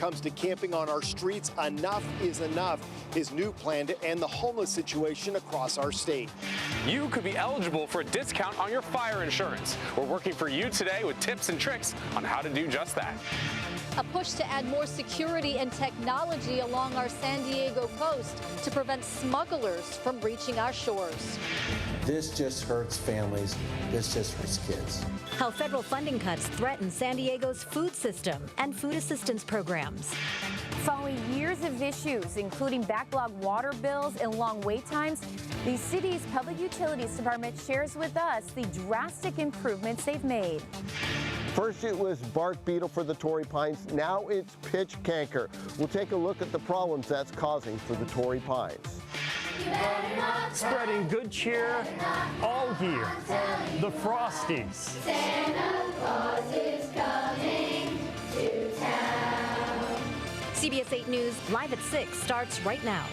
comes to camping on our streets, enough is enough. His new plan to end the homeless situation across our state. You could be eligible for a discount on your fire insurance. We're working for you today with tips and tricks on how to do just that. A push to add more security and technology along our San Diego coast to prevent smugglers from reaching our shores. This just hurts families. This just hurts kids. How federal funding cuts threaten San Diego's food system and food assistance programs. Following years of issues, including backlogged water bills and long wait times, the city's Public Utilities Department shares with us the drastic improvements they've made. First it was bark beetle for the Torrey Pines, now it's pitch canker. We'll take a look at the problems that's causing for the Torrey Pines. Spreading good cheer all year. The Frosties. Santa Claus is coming to town. CBS 8 News live at 6 starts right now.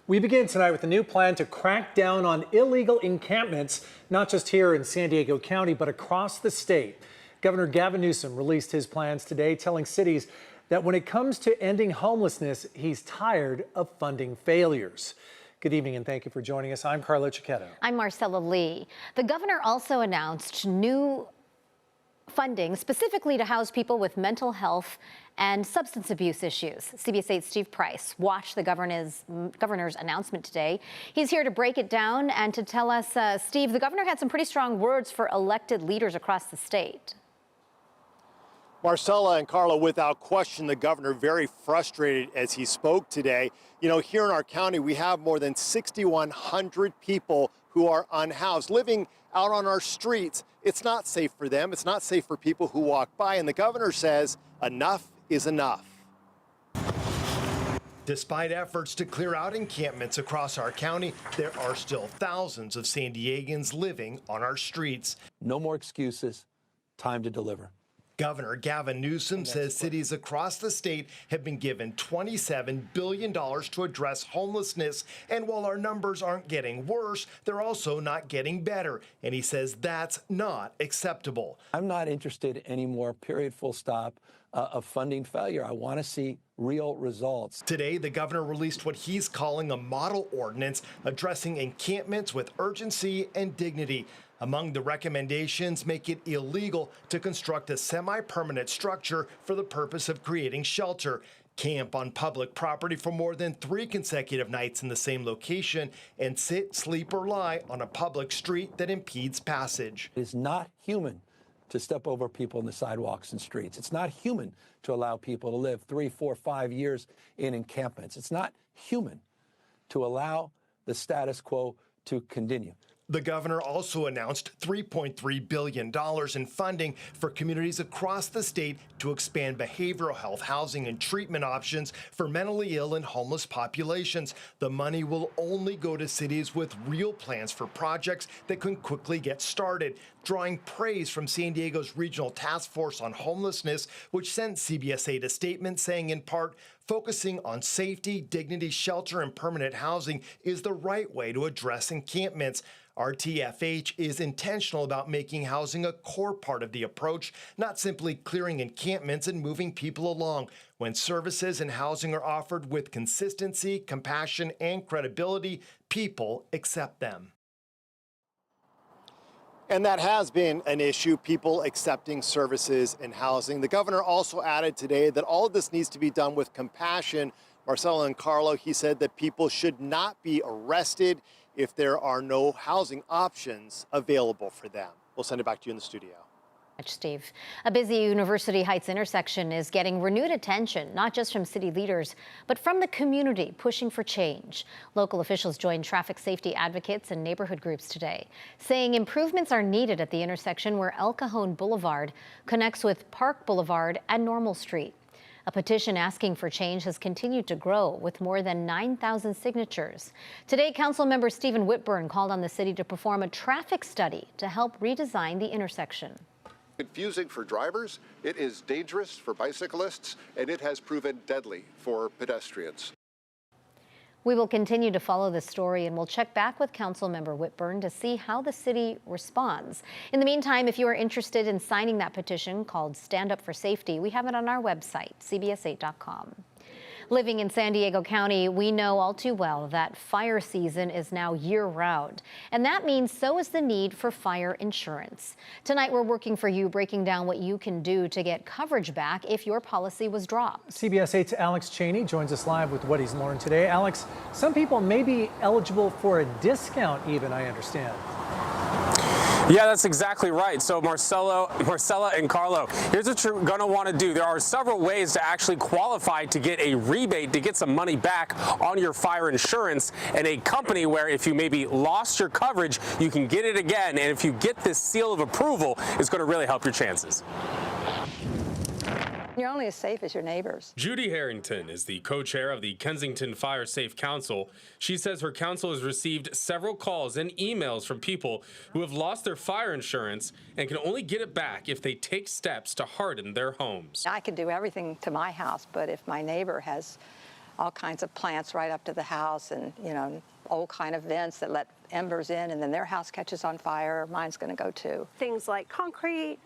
We begin tonight with a new plan to crack down on illegal encampments, not just here in San Diego County, but across the state. Governor Gavin Newsom released his plans today, telling cities that when it comes to ending homelessness, he's tired of funding failures. Good evening and thank you for joining us. I'm Carlo Cicchetto. I'm Marcella Lee. The governor also announced new funding specifically to house people with mental health and substance abuse issues. CBS 8's Steve Price watched the governor's announcement today. He's here to break it down and to tell us, Steve, the governor had some pretty strong words for elected leaders across the state. Marcella and Carla, without question, the governor very frustrated as he spoke today. You know, here in our county, we have more than 6,100 people who are unhoused, living out on our streets. It's not safe for them. It's not safe for people who walk by. And the governor says enough is enough. Despite efforts to clear out encampments across our county, there are still thousands of San Diegans living on our streets. No more excuses. Time to deliver. Governor Gavin Newsom says cities across the state have been given $27 billion to address homelessness. And while our numbers aren't getting worse, they're also not getting better. And he says that's not acceptable. I'm not interested anymore, period, full stop, of funding failure. I want to see real results. Today, the governor released what he's calling a model ordinance addressing encampments with urgency and dignity. Among the recommendations, make it illegal to construct a semi-permanent structure for the purpose of creating shelter, camp on public property for more than 3 consecutive nights in the same location, and sit, sleep, or lie on a public street that impedes passage. It is not human to step over people in the sidewalks and streets. It's not human to allow people to live 3, 4, 5 years in encampments. It's not human to allow the status quo to continue. The governor also announced $3.3 billion in funding for communities across the state to expand behavioral health housing and treatment options for mentally ill and homeless populations. The money will only go to cities with real plans for projects that can quickly get started, drawing praise from San Diego's Regional Task Force on Homelessness, which sent CBS 8 a statement saying, in part, focusing on safety, dignity, shelter, and permanent housing is the right way to address encampments. RTFH is intentional about making housing a core part of the approach, not simply clearing encampments and moving people along. When services and housing are offered with consistency, compassion, and credibility, people accept them. And that has been an issue, people accepting services and housing. The governor also added today that all of this needs to be done with compassion. Marcelo and Carlo, he said that people should not be arrested if there are no housing options available for them. We'll send it back to you in the studio. Steve. A busy University Heights intersection is getting renewed attention, not just from city leaders, but from the community pushing for change. Local officials joined traffic safety advocates and neighborhood groups today, saying improvements are needed at the intersection where El Cajon Boulevard connects with Park Boulevard and Normal Street. A petition asking for change has continued to grow with more than 9,000 signatures. Today, Councilmember Stephen Whitburn called on the city to perform a traffic study to help redesign the intersection. Confusing for drivers, it is dangerous for bicyclists, and it has proven deadly for pedestrians. We will continue to follow this story, and we'll check back with Councilmember Whitburn to see how the city responds. In the meantime, if you are interested in signing that petition called Stand Up for Safety, we have it on our website, cbs8.com. Living in San Diego County, we know all too well that fire season is now year-round, and that means so is the need for fire insurance. Tonight, we're working for you, breaking down what you can do to get coverage back if your policy was dropped. CBS 8's Alex Cheney joins us live with what he's learned today. Alex, some people may be eligible for a discount even, I understand. Yeah, that's exactly right. So Marcella and Carlo, here's what you're going to want to do. There are several ways to actually qualify to get a rebate, to get some money back on your fire insurance, and a company where if you maybe lost your coverage, you can get it again. And if you get this seal of approval, it's going to really help your chances. You're only as safe as your neighbors. Judy Harrington is the co-chair of the Kensington Fire Safe Council. She says her council has received several calls and emails from people who have lost their fire insurance and can only get it back if they take steps to harden their homes. I can do everything to my house, but if my neighbor has all kinds of plants right up to the house and, you know, old kind of vents that let embers in and then their house catches on fire, mine's going to go too. Things like concrete,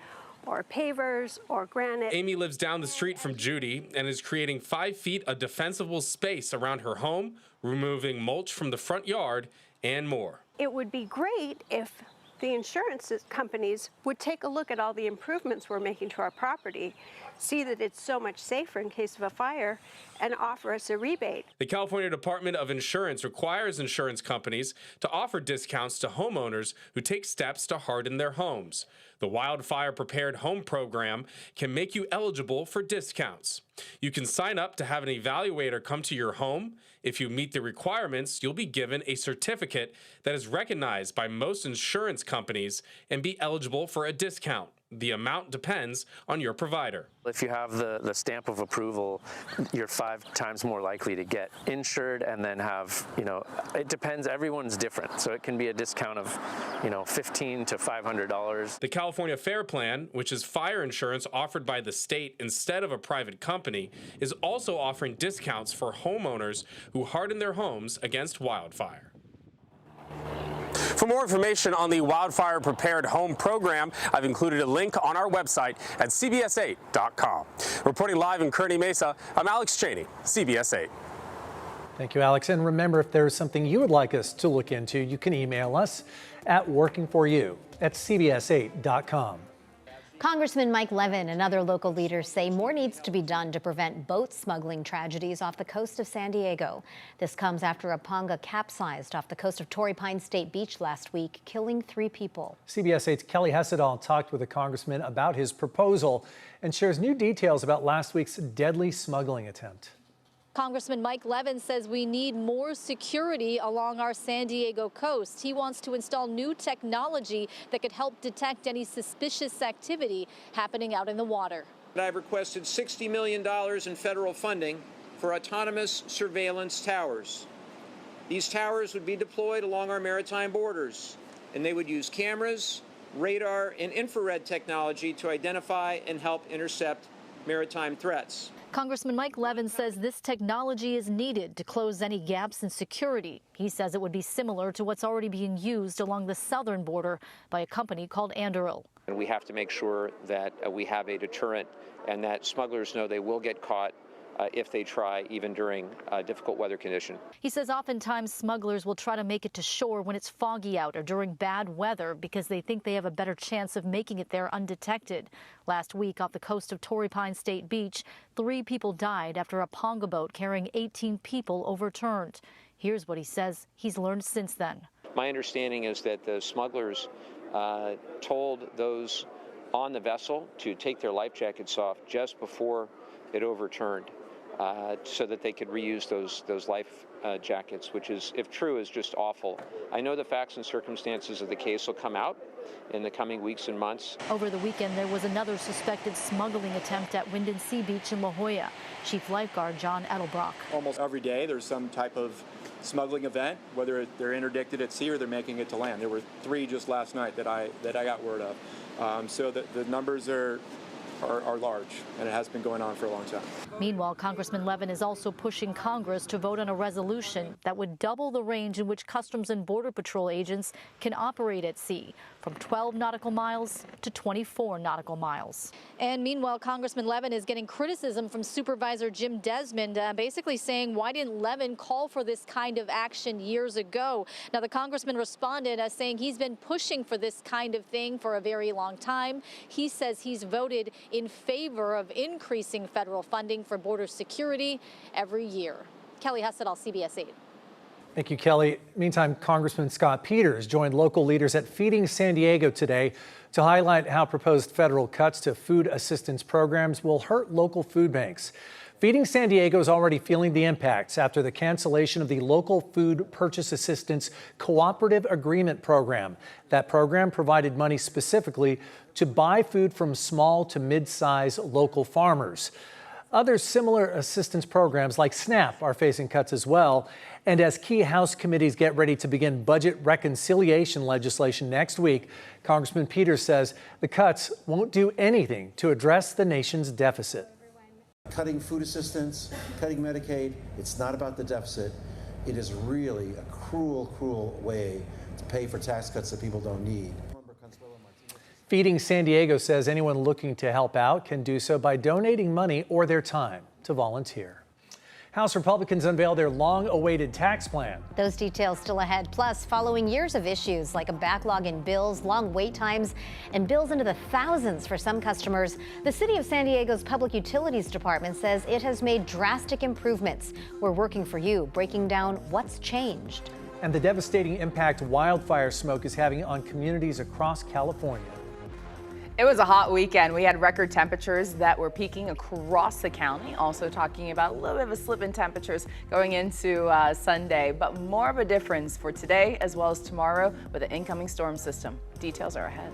or pavers, or granite. Amy lives down the street from Judy and is creating 5 feet of defensible space around her home, removing mulch from the front yard, and more. It would be great if the insurance companies would take a look at all the improvements we're making to our property, see that it's so much safer in case of a fire, and offer us a rebate. The California Department of Insurance requires insurance companies to offer discounts to homeowners who take steps to harden their homes. The Wildfire Prepared Home Program can make you eligible for discounts. You can sign up to have an evaluator come to your home. If you meet the requirements, you'll be given a certificate that is recognized by most insurance companies and be eligible for a discount. The amount depends on your provider. If you have the stamp of approval, you're 5 times more likely to get insured and then have, you know, it depends, everyone's different. So it can be a discount of, you know, $15 to $500. The California Fair Plan, which is fire insurance offered by the state instead of a private company, is also offering discounts for homeowners who harden their homes against wildfire. For more information on the Wildfire Prepared Home Program, I've included a link on our website at cbs8.com. Reporting live in Kearney Mesa, I'm Alex Cheney, CBS 8. Thank you, Alex. And remember, if there's something you would like us to look into, you can email us at workingforyou@cbs8.com. Congressman Mike Levin and other local leaders say more needs to be done to prevent boat smuggling tragedies off the coast of San Diego. This comes after a panga capsized off the coast of Torrey Pines State Beach last week, killing 3 people. CBS 8's Kelly Hessedal talked with the congressman about his proposal and shares new details about last week's deadly smuggling attempt. Congressman Mike Levin says we need more security along our San Diego coast. He wants to install new technology that could help detect any suspicious activity happening out in the water. I've requested $60 million in federal funding for autonomous surveillance towers. These towers would be deployed along our maritime borders, and they would use cameras, radar, and infrared technology to identify and help intercept maritime threats. Congressman Mike Levin says this technology is needed to close any gaps in security. He says it would be similar to what's already being used along the southern border by a company called Anduril. And we have to make sure that we have a deterrent and that smugglers know they will get caught if they try, even during difficult weather conditions. He says oftentimes smugglers will try to make it to shore when it's foggy out or during bad weather because they think they have a better chance of making it there undetected. Last week off the coast of Torrey Pines State Beach, 3 people died after a ponga boat carrying 18 people overturned. Here's what he says he's learned since then. My understanding is that the smugglers told those on the vessel to take their life jackets off just before it overturned. So that they could reuse those life jackets, which is, if true, is just awful. I know the facts and circumstances of the case will come out in the coming weeks and months. Over the weekend, there was another suspected smuggling attempt at Wind and Sea Beach in La Jolla. Chief Lifeguard John Edelbrock. Almost every day there's some type of smuggling event, whether they're interdicted at sea or they're making it to land. There were 3 just last night that I got word of. So the numbers are are large, and it has been going on for a long time. Meanwhile, Congressman Levin is also pushing Congress to vote on a resolution that would double the range in which Customs and Border Patrol agents can operate at sea, from 12 nautical miles to 24 nautical miles. And meanwhile, Congressman Levin is getting criticism from Supervisor Jim Desmond, basically saying, why didn't Levin call for this kind of action years ago? Now, the congressman responded saying he's been pushing for this kind of thing for a very long time. He says he's voted in favor of increasing federal funding for border security every year. Kelly Hussedall, CBS 8. Thank you, Kelly. Meantime, Congressman Scott Peters joined local leaders at Feeding San Diego today to highlight how proposed federal cuts to food assistance programs will hurt local food banks. Feeding San Diego is already feeling the impacts after the cancellation of the Local Food Purchase Assistance Cooperative Agreement Program. That program provided money specifically to buy food from small to mid-size local farmers. Other similar assistance programs like SNAP are facing cuts as well. And as key House committees get ready to begin budget reconciliation legislation next week, Congressman Peters says the cuts won't do anything to address the nation's deficit. Cutting food assistance, cutting Medicaid, it's not about the deficit. It is really a cruel, cruel way to pay for tax cuts that people don't need. Feeding San Diego says anyone looking to help out can do so by donating money or their time to volunteer. House Republicans unveil their long-awaited tax plan. Those details still ahead. Plus, following years of issues like a backlog in bills, long wait times, and bills into the thousands for some customers, the City of San Diego's Public Utilities Department says it has made drastic improvements. We're working for you, breaking down what's changed. And the devastating impact wildfire smoke is having on communities across California. It was a hot weekend. We had record temperatures that were peaking across the county. Also talking about a little bit of a slip in temperatures going into Sunday, but more of a difference for today as well as tomorrow with the incoming storm system. Details are ahead.